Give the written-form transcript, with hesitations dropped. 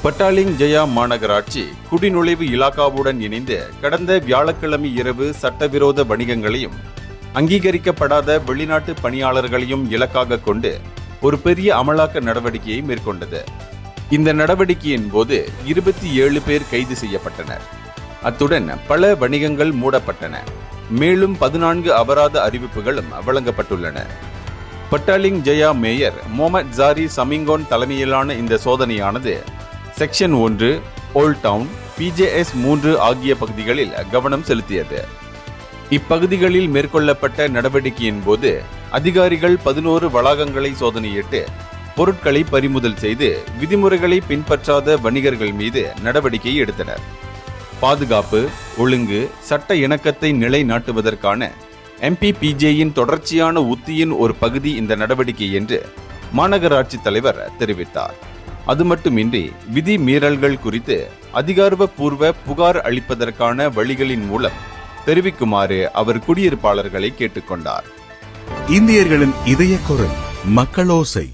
பட்டாலிங் ஜெயா மாநகராட்சி குடிநுழைவு இலாகாவுடன் இணைந்து கடந்த வியாழக்கிழமை இரவு சட்டவிரோத வணிகங்களையும் அங்கீகரிக்கப்படாத வெளிநாட்டு பணியாளர்களையும் இலக்காக கொண்டு ஒரு பெரிய அமலாக்க நடவடிக்கையை மேற்கொண்டது. இந்த நடவடிக்கையின் போது 27 பேர் கைது செய்யப்பட்டனர். அத்துடன் பல வணிகங்கள் மூடப்பட்டன. மேலும் 14 அபராத அறிவிப்புகளும் வழங்கப்பட்டுள்ளன. பட்டாலிங் ஜெயா மேயர் மொஹமட் ஜாரி சமிங்கோன் தலைமையிலான இந்த சோதனையானது செக்ஷன் 1, ஓல்ட் டவுன், PJS 3 ஆகிய பகுதிகளில் கவனம் செலுத்தியது. இப்பகுதிகளில் மேற்கொள்ளப்பட்ட நடவடிக்கையின் போது அதிகாரிகள் 11 வளாகங்களை சோதனையிட்டு பொருட்களை பறிமுதல் செய்து விதிமுறைகளை பின்பற்றாத வணிகர்கள் மீது நடவடிக்கை எடுத்தனர். பாதுகாப்பு, ஒழுங்கு, சட்ட இணக்கத்தை நிலைநாட்டுவதற்கான MPPJ-யின் தொடர்ச்சியான உத்தியின் ஒரு பகுதி இந்த நடவடிக்கை என்று மாநகராட்சி தலைவர் தெரிவித்தார். அது மட்டுமின்றி விதி மீறல்கள் குறித்து அதிகாரப்பூர்வ புகார் அளிப்பதற்கான வழிகளின் மூலம் தெரிவிக்குமாறு அவர் குடியிருப்பாளர்களை கேட்டுக்கொண்டார். இந்தியர்களின் இதய குரல் மக்களோசை.